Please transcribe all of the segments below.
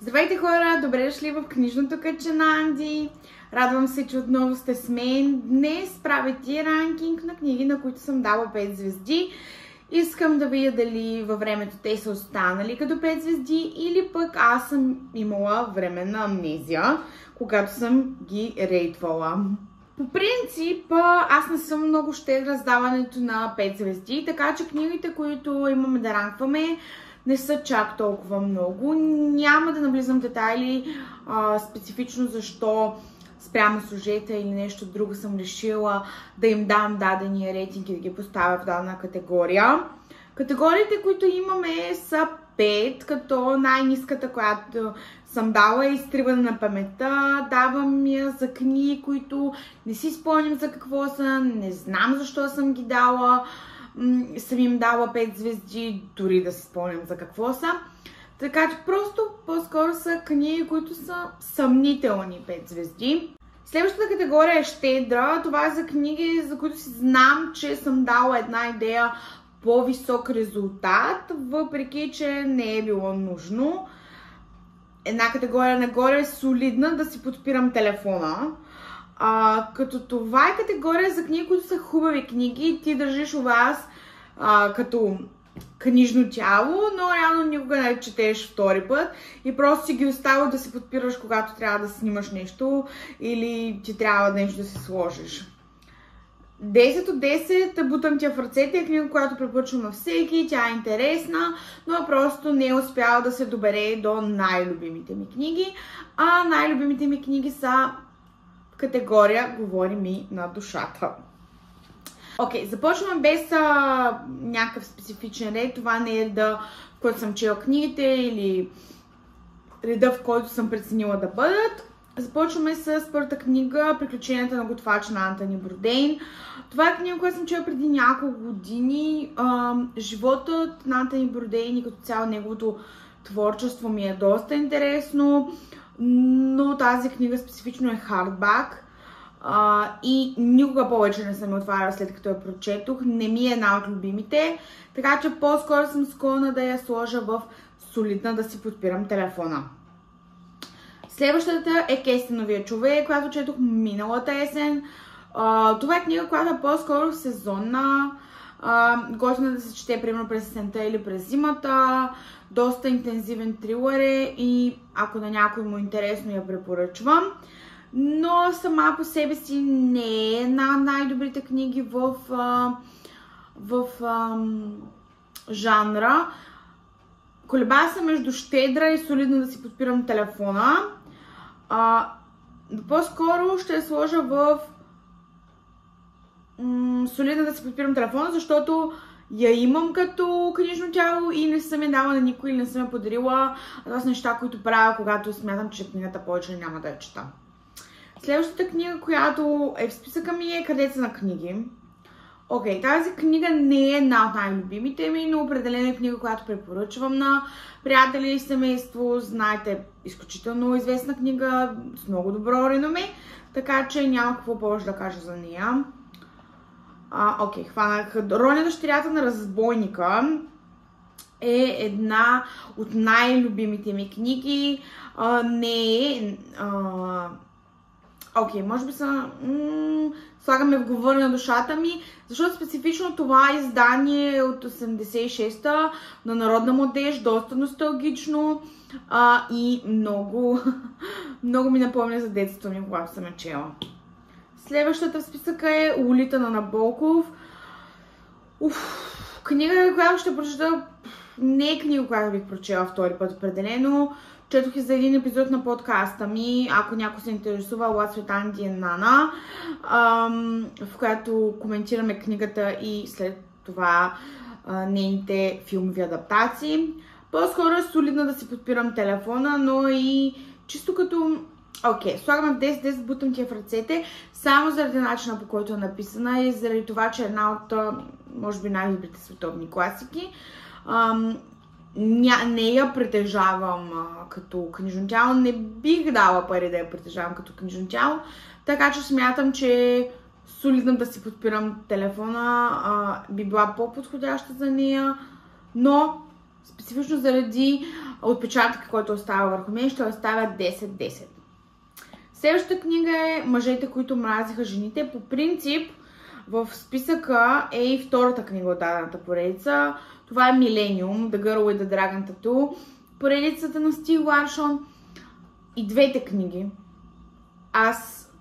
Здравейте хора! Добре дошли в книжното кътче на Анди. Радвам се, че отново сте с мен. Днес правя ти ранкинг на книги, на които съм дала 5 звезди. Искам да видя дали във времето те са останали като 5 звезди или пък аз съм имала временна амнезия, когато съм ги рейтвала. По принцип, аз не съм много щедра с даването на 5 звезди, така че книгите, които имаме да ранкваме, не са чак толкова много. Няма да навлизам в детайли специфично защо спрямо сюжета или нещо друго съм решила да им дам дадения рейтинг и да ги поставя в дадена категория. Категориите, които имаме, са 5, като най-ниската, която съм дала е изтриване на паметта. Давам я за книги, които не си спомням за какво са, не знам защо съм ги дала. Съм им дала 5 звезди, дори да си спомням за какво са. Така че просто по-скоро са книги, които са съмнителни 5 звезди. Следващата категория е щедра. Това е за книги, за които си знам, че съм дала една идея по-висок резултат, въпреки че не е било нужно. Една категория нагоре е солидна, да си подпирам телефона. Като това е категория за книги, които са хубави книги, ти държиш у вас като книжно тяло, но реално никога не четеш втори път и просто си ги оставя да си подпираш, когато трябва да снимаш нещо или ти трябва нещо да си сложиш. 10 от 10, бутам тя в ръцете, е книга, която препоръчвам на всеки, тя е интересна, но просто не е успяла да се добере до най-любимите ми книги, а най-любимите ми книги са категория "Говори ми на душата". Окей, започваме без някакъв специфичен ред. Това не е реда, в който съм чела книгите или реда, в който съм преценила да бъдат. Започваме с първата книга "Приключенията на готвача" на Антони Бордейн. Това е книга, която съм чела преди няколко години. Животът на Антони Бордейн и като цяло неговото творчество ми е доста интересно, но тази книга специфично е хардбак и никога повече не съм я отваряла след като я прочетох. Не ми е една от любимите, така че по-скоро съм склонна да я сложа в солидна, да си подпирам телефона. Следващата е "Кестеновия човек", която четох миналата есен. Това е книга, която е по-скоро сезонна, готина да се чете примерно през есента или през зимата. Доста интензивен трилър е и ако на някой му е интересно, я препоръчвам. Но сама по себе си не е една най-добрите книги в жанра. Колебая се между щедра и солидно да си подпирам телефона. По-скоро ще я сложа в солидно да си подпирам телефона, защото я имам като книжно тяло и не съм я дала на никой или не съм я подарила. Това са неща, които правя, когато смятам, че книгата повече няма да я чета. Следващата книга, която е в списъка ми, е "Крадеца на книги". Окей, тази книга не е една от най-любимите ми, но определена е книга, която препоръчвам на приятели и семейство. Знаете, изключително известна книга с много добро реноме, така че няма какво повече да кажа за нея. Окей, хванах "Роня, дъщерята на разбойника". Е една от най-любимите ми книги. Окей, може би слагаме в "Говори на душата ми", защото специфично това издание е от 86-та на народна младеж, доста носталгично и много, много ми напомня за детството ми, когато съм я чела. Следващата в списъка е "Лолита" на Набоков. Книга, която ще прочета, не е книга, която бих прочела втори път определено. Четох и за един епизод на подкаста ми, ако някой се интересува, "What's with Andy and Nana", в която коментираме книгата и след това нейните филмови адаптации. По-скоро е солидно да си подпирам телефона, но и чисто като... Окей, слагаме в 10, бутам тия в ръцете, само заради начина, по който е написана и заради това, че е една от, може би, най-добрите световни класики. Не я притежавам като книжно тяло, не бих дала пари да я притежавам като книжно тяло, така че смятам, че солидно да си подпирам телефона би била по-подходяща за нея, но специфично заради отпечатък, който остава върху мен, ще оставя 10-10. Следващата книга е Мъжете, които мразиха жените. По принцип, в списъка е и втората книга от дадената поредица. Това е Millennium, The Girl with the Dragon Tattoo. Поредицата на Стив Ларшон. И двете книги. Аз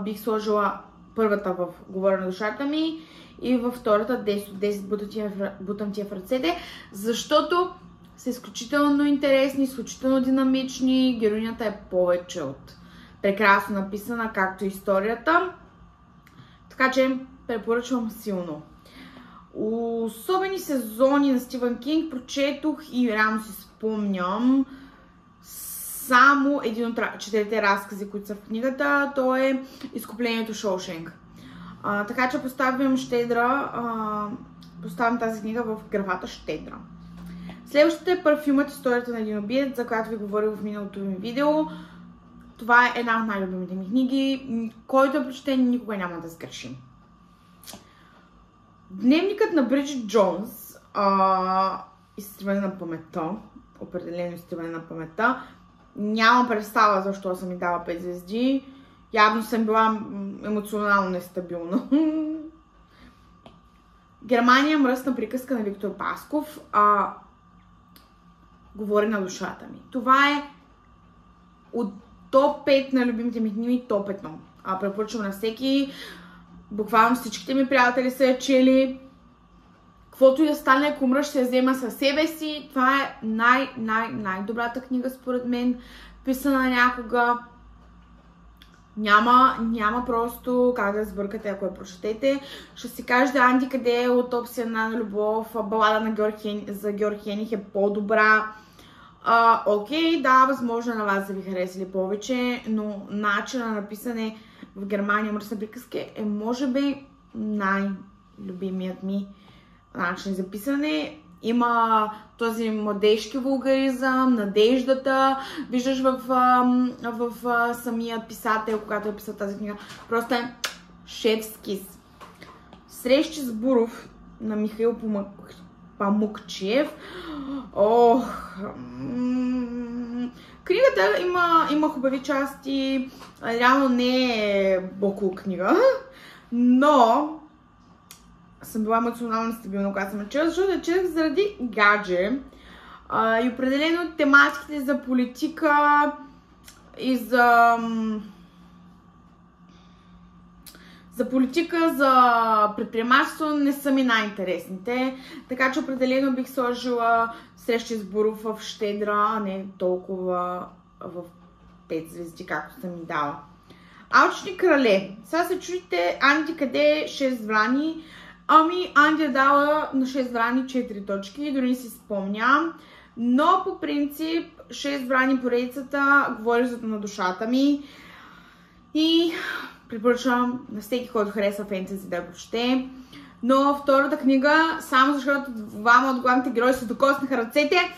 бих сложила първата в Говоря на душата ми и във втората 10 от 10 бутам ти в ръцете, защото са изключително интересни, изключително динамични. Героинята е повече от прекрасно написана, както и историята. Така че препоръчвам силно. Особени сезони на Стивън Кинг прочетох и реално си спомням само един от 4 разкази, които са в книгата. То е Изкуплението Шоушенк. Така че поставям тази книга в графата щедра. Следващата е Парфюмът, историята на един убиец, за която ви говорих в миналото ми видео. Това е една от най-любимите ми книги, който е прочетен никога няма да сгреши. Дневникът на Бриджит Джонс, изтриване на паметта, определено изтриване на паметта. Нямам представа защо съм ми дала 5 звезди. Явно съм била емоционално нестабилна. Германия, мръсна приказка на Виктор Пасков. Говори на душата ми. Това е от топ 5 на любимите ми книги, топ 1. Препоръчвам на всеки. Буквално всичките ми приятели са я чели. Каквото и да стане, ако умра, ще я взема със себе си. Това е най-добрата книга според мен. Писана някога. Няма просто как да сбъркате, ако я прочетете. Ще си кажете, Анди, къде е от опция на любов, балада за Георг Хених е по-добра. Окей, да, възможно на вас да ви харесали повече, но начинът на написане в Германия, мръсна приказка е може би най-любимият ми начин за писане. Има този младежки вулгаризъм, надеждата. Виждаш в самия писател, когато е писал тази книга. Просто е шефс кис. Срещи с Буров на Михаил Памукчиев. Книгата има хубави части. Реално не е бокул книга, но съм била емоционално стабилна, когато съм чела, защото я четах заради гадже. И определено тематиките за политика и за политика, за предприемачество не са ми най-интересните. Така че определено бих сложила Срещи с Буров в щедра, а не толкова в 5 звезди, както съм ми дала. Алчни крале. Сега се чудите, Анди, къде е 6 врани? Анди е дала на 6 врани 4 точки, дори не си спомням. Но по принцип 6 врани поредицата говори за на душата ми. И препоръчвам на всеки, който харесва фентези да я прочете. Но втората книга, само защото двама от главните герои се докоснаха ръцете,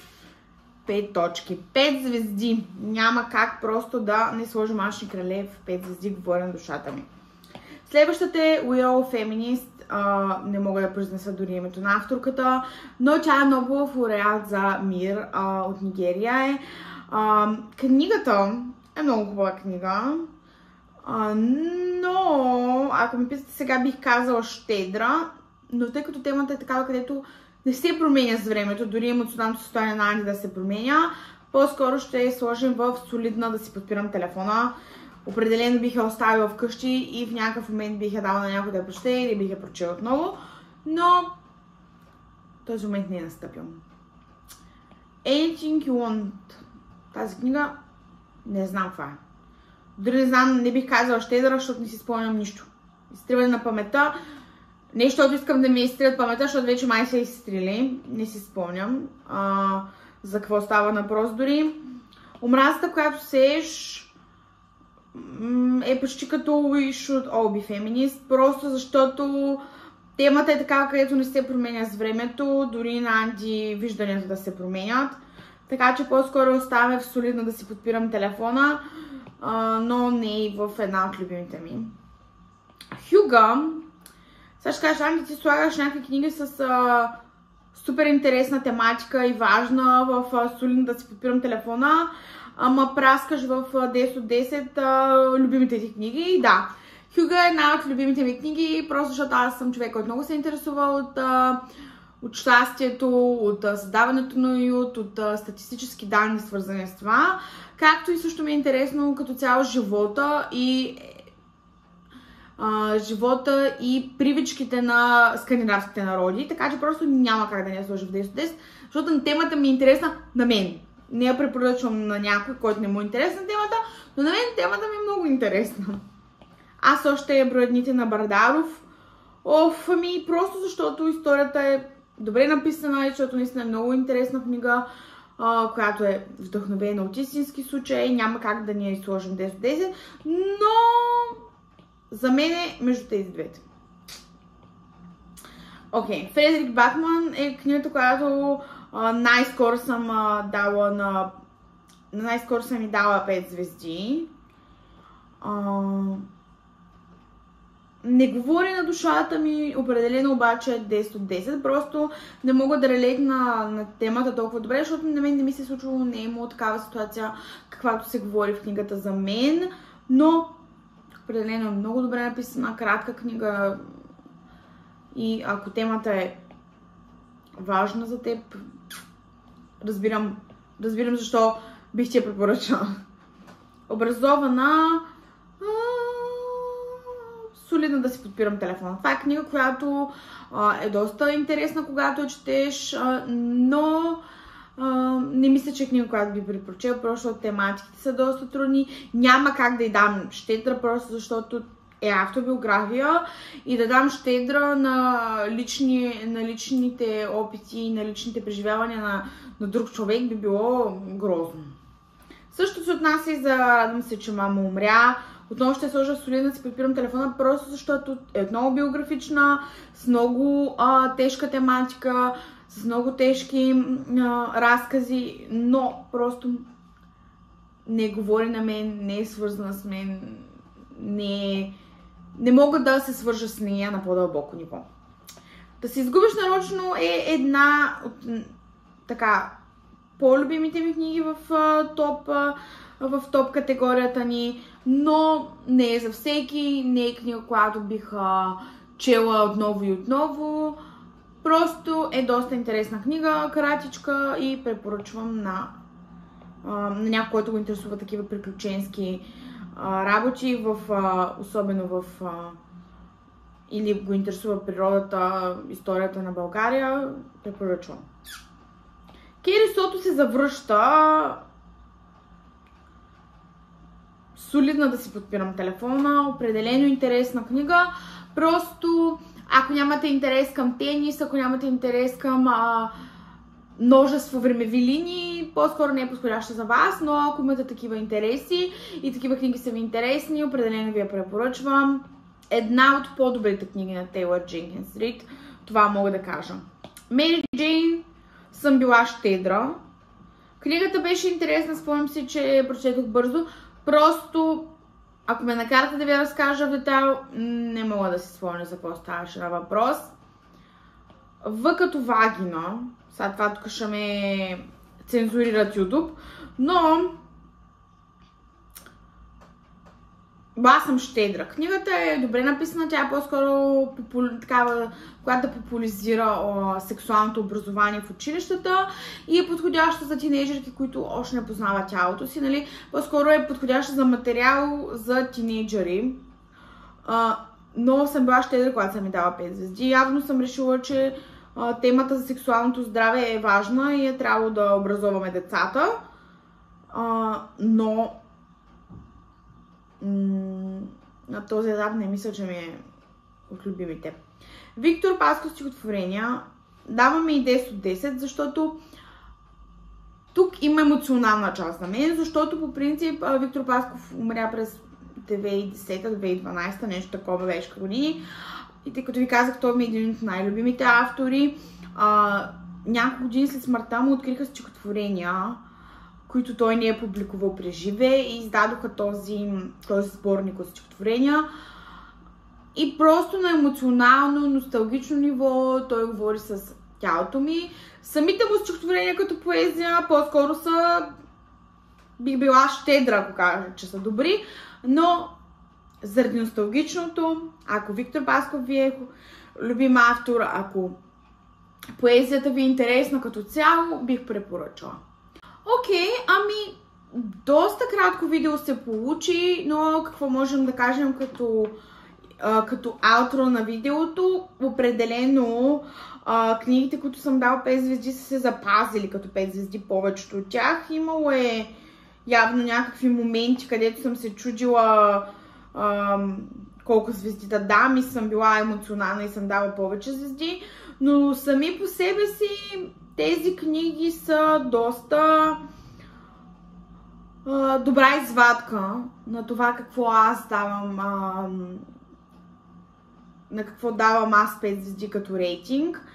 5 точки, 5 звезди. Няма как просто да не сложим Алчни крале в 5 звезди, говоря на душата ми. Следващата е We All Feminist. Не мога да произнеса дори името на авторката, но тя е много хубав лауреат за мир от Нигерия е. Книгата е много хубава книга, но ако ми питате сега, бих казала щедра, но тъй като темата е такава, където не се променя с времето, дори емоционалното състояние на Анди да се променя, по-скоро ще сложим в солидна да си подпирам телефона. Определено бих я оставила вкъщи и в някакъв момент бих я дала на някой да я прочете или бих я прочела отново, но този момент не е настъпил. Anything You Want. Тази книга не знам каква е. Дори не знам, не бих казала щедра, защото не си спомням нищо. Изтриване на паметта. Не защото искам да ми изтриват паметта, защото вече май са изстрели. Не си спомням за какво става въпрос дори. Омразата, която сееш, е почти като We Should All Be Feminist, просто защото темата е такава, където не се променя с времето, дори на Анди вижданията да се променят. Така че по-скоро оставя в солидно да си подпирам телефона, но не и в една от любимите ми. Хюга. Сега ще кажа, Анди, ти слагаш някакви книги с супер интересна тематика и важна в Сулин да си подпирам телефона. Ама праскаш в 10 от 10 любимите ти книги. И да, Хюга е една от любимите ми книги, просто защото аз съм човек, който много се интересува от щастието, от създаването на уют, от статистически данни, свързани с това. Както и също ми е интересно като цяло живота и привичките на скандинавските народи, така че просто няма как да не я сложа в 10 от 10, защото темата ми е интересна на мен. Не я препоръчвам на някой, който не му е интересна темата, но на мен темата ми е много интересна. Аз още броя дните на Бардаров. Просто защото историята е добре написана и защото наистина е много интересна книга, която е вдъхновена от истински случаи. Няма как да ни я сложим 10 от 10, но за мен е между тези двете. Фредерик Бакман е книгата, която най-скоро съм дала най-скоро съм ми дала 5 звезди. Не говори на душата ми, определено обаче 10 от 10. Просто не мога да релегна на темата толкова добре, защото на мен не ми се е случвало, не е имало такава ситуация, каквато се говори в книгата за мен. Но определено е много добре написана, кратка книга и ако темата е важна за теб, разбирам защо бих ти я препоръчала. Образована, солидно да си подпирам телефона. Това е книга, която е доста интересна, когато я четеш, но не мисля, че е книга, която би препоръчала, просто защото тематиките са доста трудни. Няма как да й дам щедра, просто защото е автобиография и да дам щедра на личните опити, на личните преживявания на друг човек би било грозно. Също се отнася и за Радвам се, че мама умря. Отново ще сложа солидно да си подпирам телефона, просто защото е много биографична, с много тежка тематика, с много тежки разкази, но просто не говори на мен, не е свързана с мен, не мога да се свържа с нея на по-дълбоко ниво. Да се изгубиш нарочно е една от по-любимите ми книги в топ категорията ни, но не е за всеки, не е книга, която бих чела отново и отново. Просто е доста интересна книга, кратичка и препоръчвам на някой, който го интересува такива приключенски работи, особено или го интересува природата, историята на България, препоръчвам. Кери Сото се завръща. Солидна да си подпирам телефона, определено интересна книга. Просто ако нямате интерес към тенис, ако нямате интерес към множество времеви линии, по-скоро не е подходяща за вас, но ако имате такива интереси и такива книги са ви интересни, определено ви я препоръчвам. Една от по-добрите книги на Тейлър Дженкинс Рид, това мога да кажа. Мери Джейн съм била щедра. Книгата беше интересна, спомням си, че прочетох бързо. Просто, ако ме накарате да ви разкажа в детайл, не мога да си спомня за какво ставаше на въпрос. В като вагина, сега това тук ще ме цензурират YouTube, но аз съм щедра. Книгата е добре написана, тя е по-скоро такава, която да популяризира сексуалното образование в училищата и е подходяща за тинейджерки, които още не познават тялото си, нали? По-скоро е подходяща за материал за тинейджери. Но съм била щедра, когато съм ми дала 5 звезди. Явно съм решила, че темата за сексуалното здраве е важна и е трябвало да образоваме децата. Но на този етап не мисля, че ми е от любимите. Виктор Пасков стихотворения. Даваме и 10 от 10, защото тук има емоционална част на мен, защото по принцип Виктор Пасков умря през 2010-2012, нещо такова беше години. И тъй като ви казах, той ми е един от най-любимите автори. Няколко години след смъртта му откриха стихотворения, които той не е публикувал при живе и издадоха този сборник от стихотворения. И просто на емоционално, носталгично ниво той говори с тялото ми. Самите му стихотворения като поезия по-скоро са, бих била щедра, ако кажа, че са добри, но заради носталгичното, ако Виктор Басков ви е любим автор, ако поезията ви е интересна като цяло, бих препоръчала. Окей, ами доста кратко видео се получи, но какво можем да кажем като аутро на видеото? Определено книгите, които съм дала 5 звезди, са се запазили като 5 звезди, повечето от тях. Имало е явно някакви моменти, където съм се чудила колко звезди да дам и съм била емоционална и съм дала повече звезди, но сами по себе си тези книги са доста добра извадка на това какво аз давам, на какво давам аз 5 звезди като рейтинг.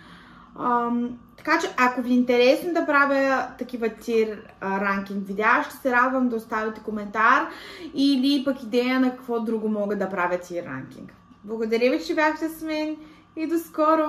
Така че, ако ви е интересно да правя такива тир ранкинг видеа, ще се радвам да оставите коментар или пък идея на какво друго мога да правя тир ранкинг. Благодаря ви, че бяхте с мен и до скоро!